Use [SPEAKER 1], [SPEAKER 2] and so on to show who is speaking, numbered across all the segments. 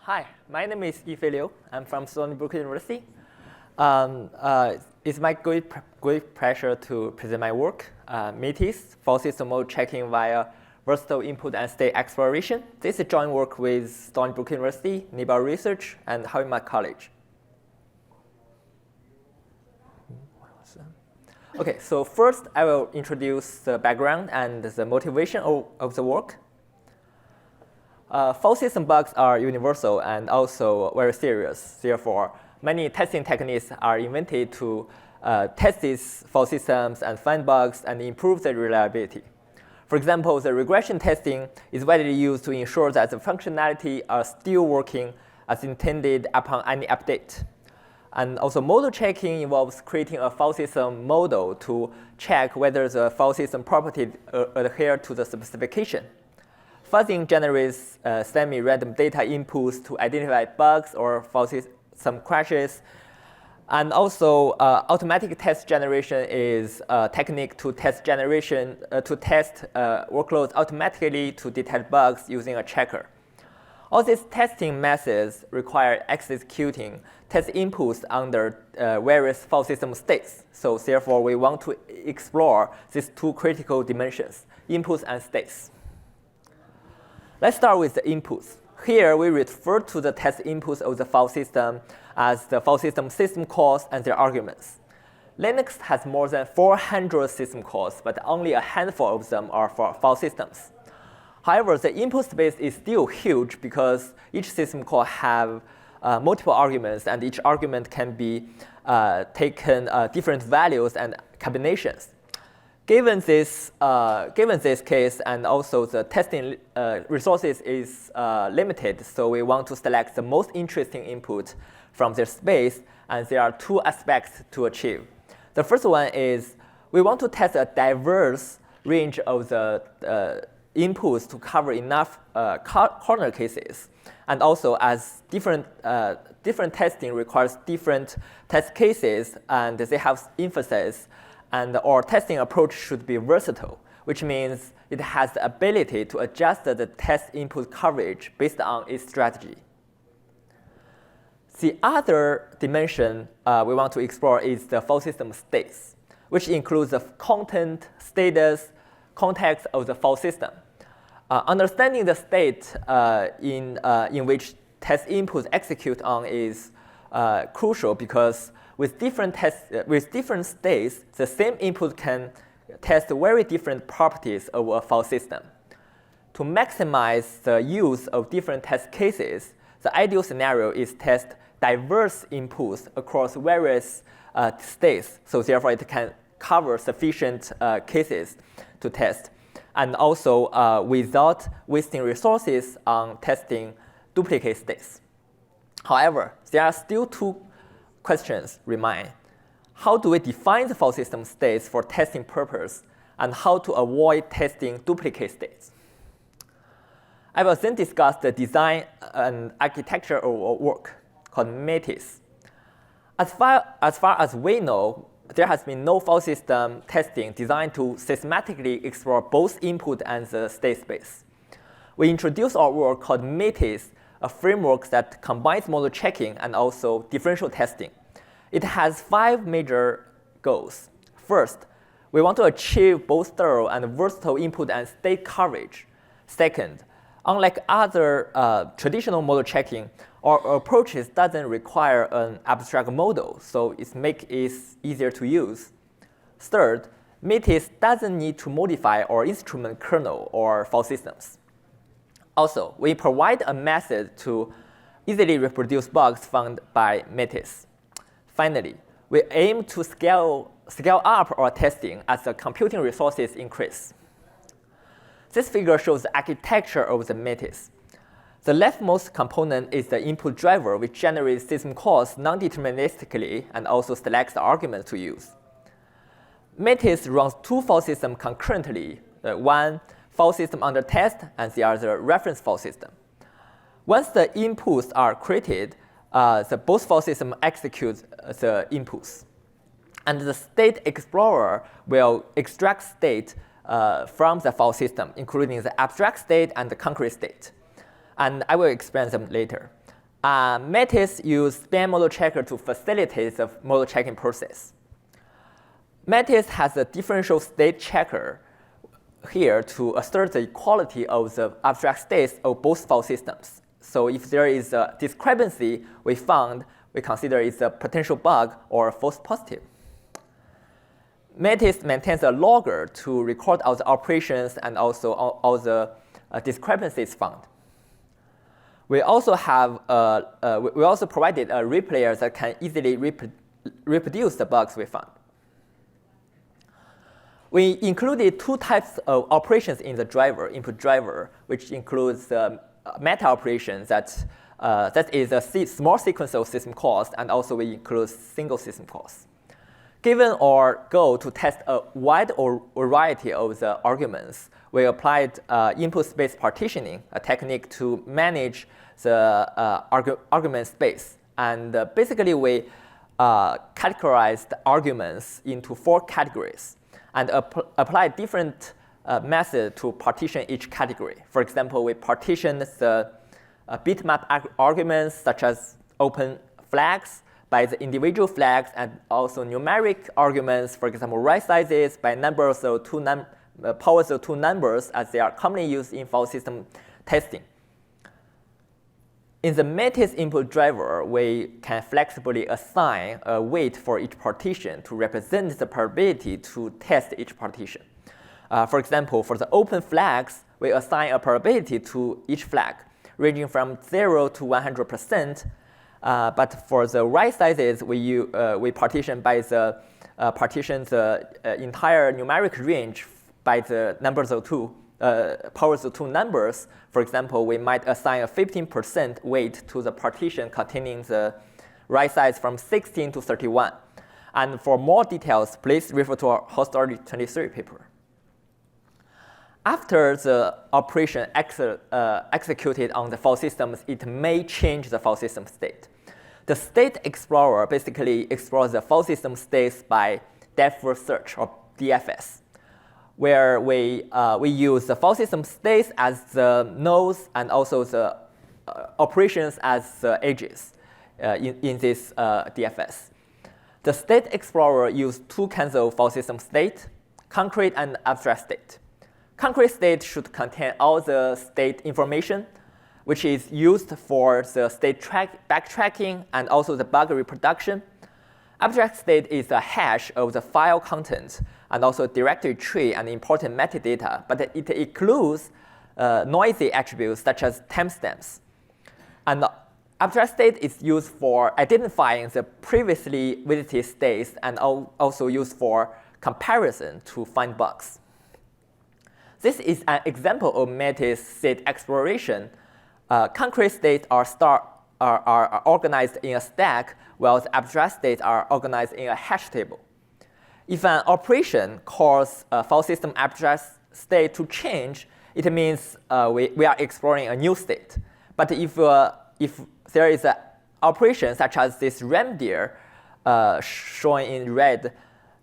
[SPEAKER 1] Hi, my name is Yifei. I'm from Stony Brook University. It's my great pleasure to present my work, Metis, full system mode checking via versatile input and state exploration. This is joint work with Stony Brook University, Nimble Research, and Harvey College. Okay, so first I will introduce the background and the motivation of the work. Full system bugs are universal and also very serious. Therefore, many testing techniques are invented to test these full systems and find bugs and improve the reliability. For example, the regression testing is widely used to ensure that the functionality are still working as intended upon any update. And also model checking involves creating a file system model to check whether the file system properties adhere to the specification. Fuzzing generates semi-random data inputs to identify bugs or file system crashes. And also automatic test generation is a technique to test workloads automatically to detect bugs using a checker. All these testing methods require executing test inputs under various file system states. So therefore, we want to explore these two critical dimensions, inputs and states. Let's start with the inputs. Here, we refer to the test inputs of the file system as the file system calls and their arguments. Linux has more than 400 system calls, but only a handful of them are for file systems. However, the input space is still huge because each system call have multiple arguments, and each argument can be taken different values and combinations. Given this case, and also the testing resources is limited, so we want to select the most interesting input from their space, and there are two aspects to achieve. The first one is we want to test a diverse range of the inputs to cover enough corner cases. And also, as different testing requires different test cases, and they have emphasis, and our testing approach should be versatile, which means it has the ability to adjust the test input coverage based on its strategy. The other dimension we want to explore is the file system states, which includes the content, status, context of the file system. Understanding the state in which test inputs execute on is crucial because with different states, the same input can test very different properties of a file system. To maximize the use of different test cases, the ideal scenario is test diverse inputs across various states, so therefore it can cover sufficient cases to test, and also without wasting resources on testing duplicate states. However, there are still two questions remain. How do we define the file system states for testing purpose, and how to avoid testing duplicate states? I will then discuss the design and architecture of our work called Metis. As far as we know, there has been no file system testing designed to systematically explore both input and the state space. We introduced our work called Metis, a framework that combines model checking and also differential testing. It has 5 major goals. First, we want to achieve both thorough and versatile input and state coverage. Second, unlike other traditional model checking, our approaches doesn't require an abstract model, so it makes it easier to use. Third, Metis doesn't need to modify our instrument kernel or file systems. Also, we provide a method to easily reproduce bugs found by Metis. Finally, we aim to scale up our testing as the computing resources increase. This figure shows the architecture of the Metis. The leftmost component is the input driver, which generates system calls non-deterministically and also selects the arguments to use. Metis runs 2 file systems concurrently, one file system under test and the other reference file system. Once the inputs are created, both file systems execute the inputs. And the state explorer will extract state from the file system, including the abstract state and the concrete state. And I will explain them later. Metis uses span model checker to facilitate the model checking process. Metis has a differential state checker here to assert the equality of the abstract states of both file systems. So if there is a discrepancy we found, we consider it's a potential bug or a false positive. Metis maintains a logger to record all the operations and also all the discrepancies found. We also provided a replayer that can easily reproduce the bugs we found. We included two types of operations in the driver, input driver, which includes meta operations that is a small sequence of system calls, and also we include single system calls. Given our goal to test a wide variety of the arguments, we applied input space partitioning, a technique to manage the argument space. And basically, we categorized the arguments into 4 categories and applied different methods to partition each category. For example, we partitioned the bitmap arguments, such as open flags, by the individual flags, and also numeric arguments, for example, right sizes by numbers of powers of 2 numbers, as they are commonly used in file system testing. In the Metis input driver, we can flexibly assign a weight for each partition to represent the probability to test each partition. For example, for the open flags, we assign a probability to each flag, ranging from 0 to 100%. But for the right sizes, we partition by the entire numeric range by the numbers of 2 powers of 2 numbers. For example, we might assign a 15% weight to the partition containing the right size from 16 to 31. And for more details, please refer to our Hostology 23 paper. After the operation executed on the file systems, it may change the file system state. The State Explorer basically explores the file system states by depth first search, or DFS, where we use the file system states as the nodes and also the operations as the edges in this DFS. The State Explorer uses 2 kinds of file system state, concrete and abstract state. Concrete state should contain all the state information, which is used for the state backtracking and also the bug reproduction. Abstract state is a hash of the file content and also directory tree and important metadata, but it includes noisy attributes such as timestamps. And the abstract state is used for identifying the previously visited states and also used for comparison to find bugs. This is an example of Metis state exploration. Concrete states are organized in a stack, while the abstract states are organized in a hash table. If an operation calls a file system abstract state to change, it means we are exploring a new state. But if there is an operation such as this remdir, shown in red,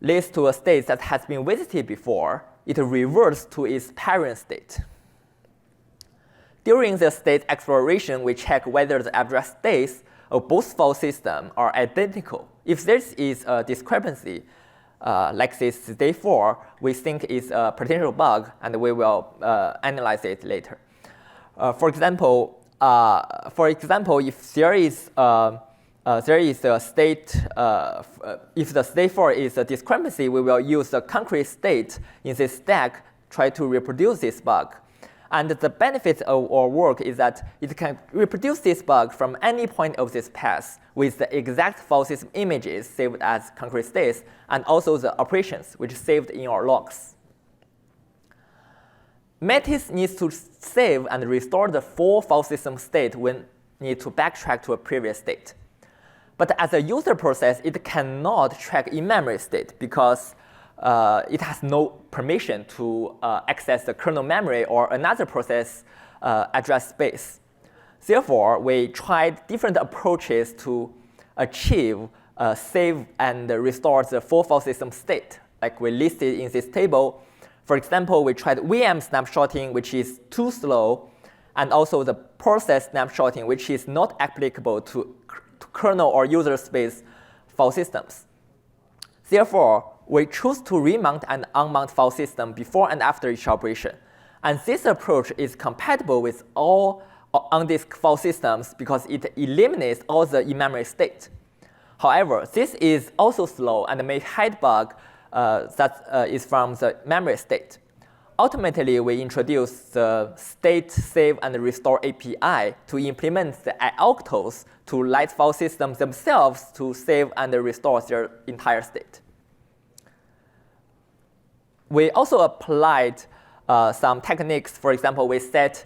[SPEAKER 1] leads to a state that has been visited before, it reverts to its parent state. During the state exploration, we check whether the abstract states of both file systems are identical. If there is a discrepancy, like this state 4, we think it's a potential bug, and we will analyze it later. For example, if there is a state, if the state 4 is a discrepancy, we will use the concrete state in this stack, try to reproduce this bug. And the benefit of our work is that it can reproduce this bug from any point of this path with the exact file system images saved as concrete states, and also the operations which is saved in our logs. Metis needs to save and restore the full file system state when need to backtrack to a previous state. But as a user process, it cannot track in-memory state because it has no permission to access the kernel memory or another process address space. Therefore, we tried different approaches to achieve save and restore the full file system state, like we listed in this table. For example, we tried VM snapshotting, which is too slow, and also the process snapshotting, which is not applicable to kernel or user space file systems. Therefore, we choose to remount and unmount file system before and after each operation. And this approach is compatible with all on-disk file systems because it eliminates all the in-memory state. However, this is also slow and may hide bug that is from the memory state. Ultimately, we introduce the state save and restore API to implement the ioctls to let file systems themselves to save and restore their entire state. We also applied some techniques. For example, we set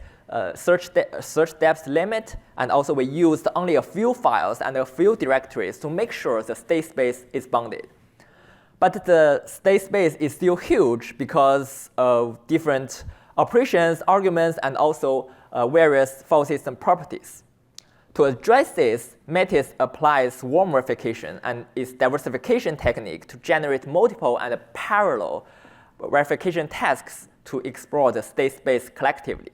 [SPEAKER 1] search depth limit, and also we used only a few files and a few directories to make sure the state space is bounded. But the state space is still huge because of different operations, arguments, and also various file system properties. To address this, Metis applies swarm verification and its diversification technique to generate multiple and parallel verification tasks to explore the state space collectively.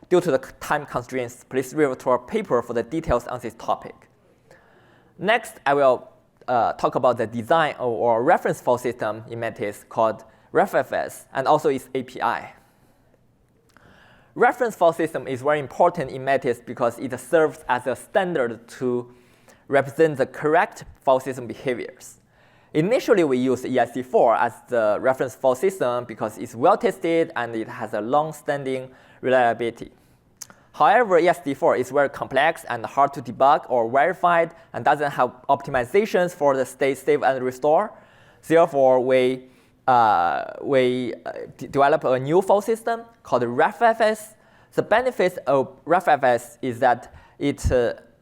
[SPEAKER 1] Due to the time constraints, please refer to our paper for the details on this topic. Next, I will talk about the design or reference file system in Metis called RefFS and also its API. Reference file system is very important in Metis because it serves as a standard to represent the correct file system behaviors. Initially, we used ESD4 as the reference file system because it's well tested and it has a long-standing reliability. However, ESD4 is very complex and hard to debug or verify and doesn't have optimizations for the state save and restore. Therefore, we develop a new file system called RefFS. The benefits of RefFS is that it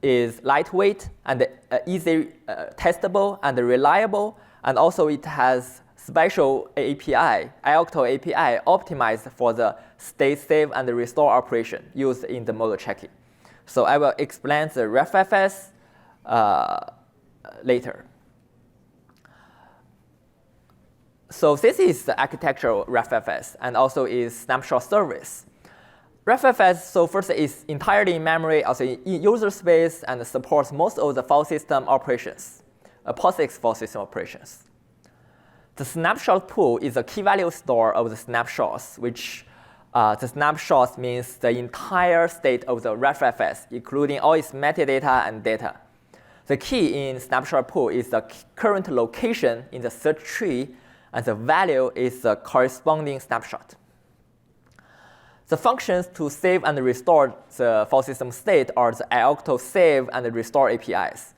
[SPEAKER 1] is lightweight and easy testable and reliable, and also it has special API, ioctl API, optimized for the state save and restore operation used in the model checking. So I will explain the RefFS later. So this is the architecture of RefFS and also is snapshot service. RefFS, so first is entirely in memory, also in user space, and supports most of the file system operations, POSIX file system operations. The snapshot pool is a key value store of the snapshots, which the snapshots means the entire state of the RefFS, including all its metadata and data. The key in snapshot pool is the current location in the search tree, and the value is the corresponding snapshot. The functions to save and restore the file system state are the ioctl save and restore APIs.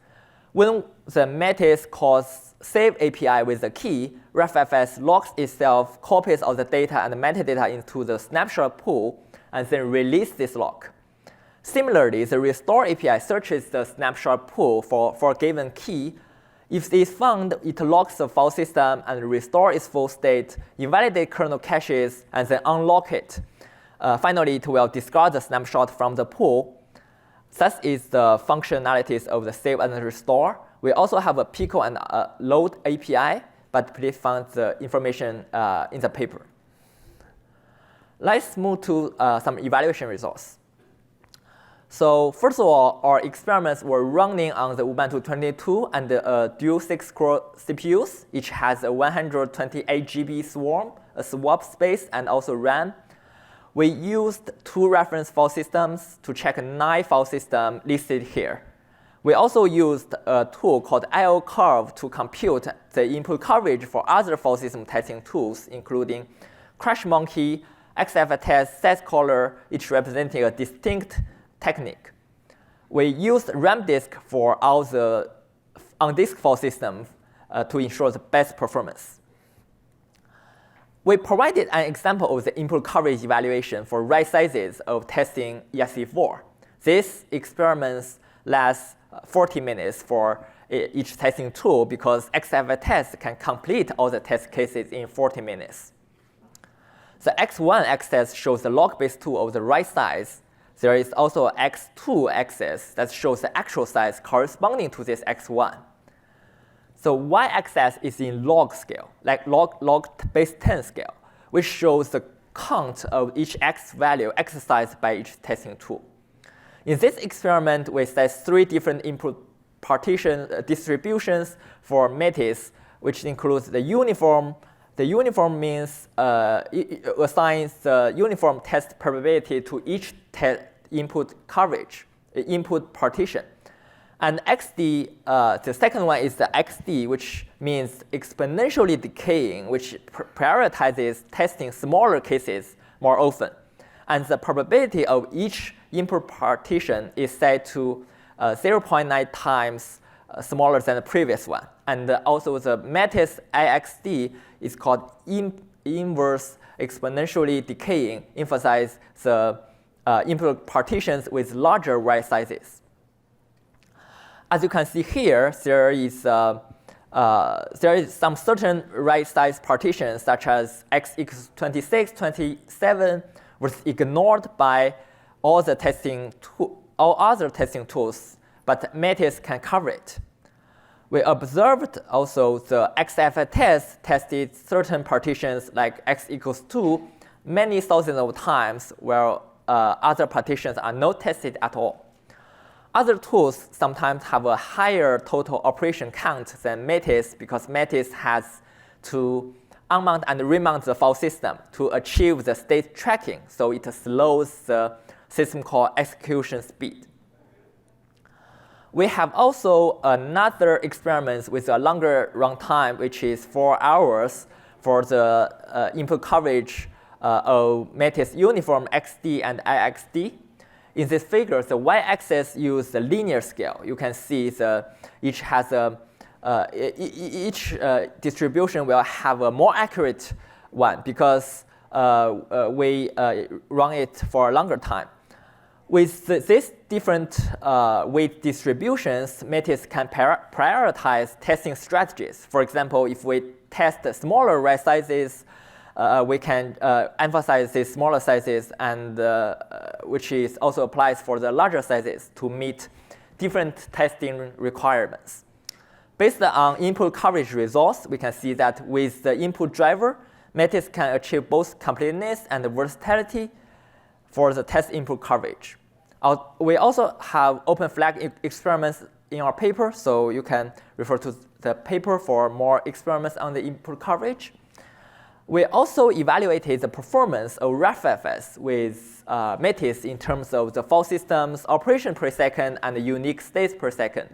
[SPEAKER 1] When the Metis calls save API with the key, RefFS locks itself copies of the data and metadata into the snapshot pool and then release this lock. Similarly, the restore API searches the snapshot pool for a given key. If it is found, it locks the file system and restores its full state, invalidate kernel caches, and then unlock it. Finally, it will discard the snapshot from the pool. That is the functionalities of the save and restore. We also have a pickle and load API, but please find the information in the paper. Let's move to some evaluation results. So first of all, our experiments were running on the Ubuntu 22 and the dual 6-core CPUs. Each has a 128 GB swarm, a swap space, and also RAM. We used 2 reference file systems to check 9 file systems listed here. We also used a tool called IO-Curve to compute the input coverage for other file system testing tools, including CrashMonkey, XFTest, SetsCaller, each representing a distinct technique. We used RAM disk for all the on-disk file systems to ensure the best performance. We provided an example of the input coverage evaluation for right sizes of testing ESD4. These experiments last 40 minutes for each testing tool because XFTest can complete all the test cases in 40 minutes. The X1 axis shows the log-based tool of the right size. There is also an X2 axis that shows the actual size corresponding to this X1. So y-axis is in log scale, like log base 10 scale, which shows the count of each x value exercised by each testing tool. In this experiment, we set 3 different input partition distributions for Metis, which includes the uniform. The uniform means assigns the uniform test probability to each input coverage, input partition. And XD, the second one is the XD, which means exponentially decaying, which prioritizes testing smaller cases more often. And the probability of each input partition is set to 0.9 times smaller than the previous one. And also the Metis IXD is called inverse exponentially decaying, emphasize the input partitions with larger right sizes. As you can see here, there is some certain right size partitions, such as x equals 26, 27, was ignored by all other testing tools, but Metis can cover it. We observed also the XFA test tested certain partitions like x equals 2 many thousands of times, while other partitions are not tested at all. Other tools sometimes have a higher total operation count than Metis because Metis has to unmount and remount the file system to achieve the state tracking, so it slows the system call execution speed. We have also another experiment with a longer runtime, which is 4 hours for the input coverage of Metis uniform XD and IXD. In this figure, the y-axis uses the linear scale. You can see each distribution will have a more accurate one because we run it for a longer time. With these different weight distributions, Metis can prioritize testing strategies. For example, if we test smaller right sizes, we can emphasize these smaller sizes, and which is also applies for the larger sizes to meet different testing requirements. Based on input coverage results, we can see that with the input driver, Metis can achieve both completeness and versatility for the test input coverage. We also have open flag experiments in our paper, so you can refer to the paper for more experiments on the input coverage. We also evaluated the performance of RefFS with Metis in terms of the file system's operation per second and the unique states per second.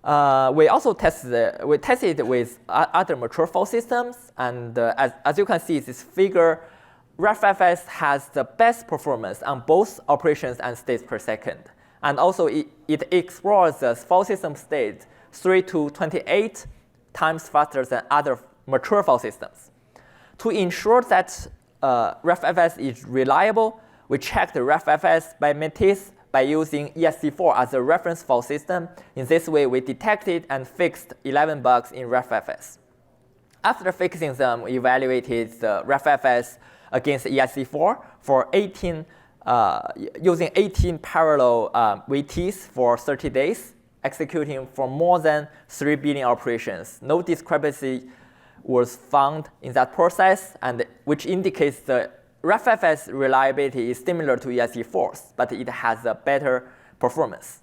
[SPEAKER 1] We also tested with other mature file systems, and as you can see in this figure, RefFS has the best performance on both operations and states per second. And also it explores the file system state 3 to 28 times faster than other mature file systems. To ensure that RefFS is reliable, we checked the RefFS by Metis by using ESC4 as a reference file system. In this way, we detected and fixed 11 bugs in RefFS. After fixing them, we evaluated the RefFS against ESC4 for using 18 parallel VTs for 30 days, executing for more than 3 billion operations. No discrepancy was found in that process, and which indicates the RefFS reliability is similar to ESC4's, but it has a better performance.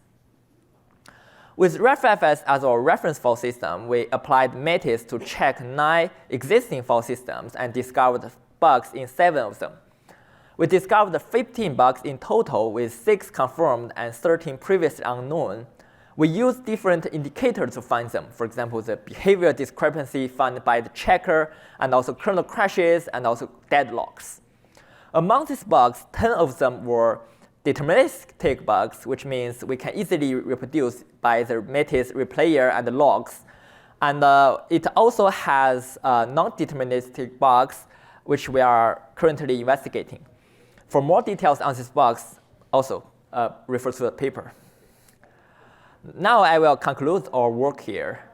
[SPEAKER 1] With RefFS as our reference file system, we applied Metis to check 9 existing file systems and discovered bugs in 7 of them. We discovered 15 bugs in total, with 6 confirmed and 13 previously unknown. We use different indicators to find them. For example, the behavior discrepancy found by the checker, and also kernel crashes, and also deadlocks. Among these bugs, 10 of them were deterministic bugs, which means we can easily reproduce by the Metis replayer and the logs. And it also has non-deterministic bugs, which we are currently investigating. For more details on these bugs, also refer to the paper. Now I will conclude our work here.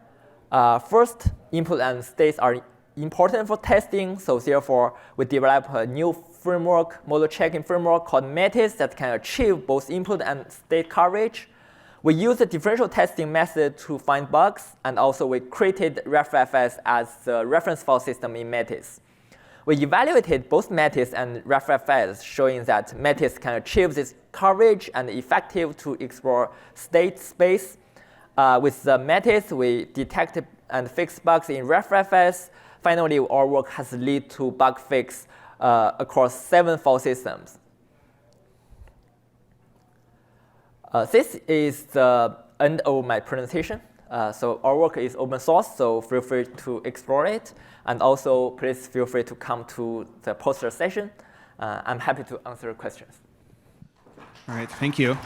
[SPEAKER 1] First, input and states are important for testing, so therefore we develop a new framework, model checking framework called Metis that can achieve both input and state coverage. We use the differential testing method to find bugs, and also we created RefFS as the reference file system in Metis. We evaluated both Metis and RefRefS, showing that Metis can achieve this coverage and effective to explore state space. With the Metis, we detected and fixed bugs in RefRefS. Finally, our work has led to bug fix across 7 file systems. This is the end of my presentation. So our work is open source, so feel free to explore it. And also, please feel free to come to the poster session. I'm happy to answer questions.
[SPEAKER 2] All right, thank you.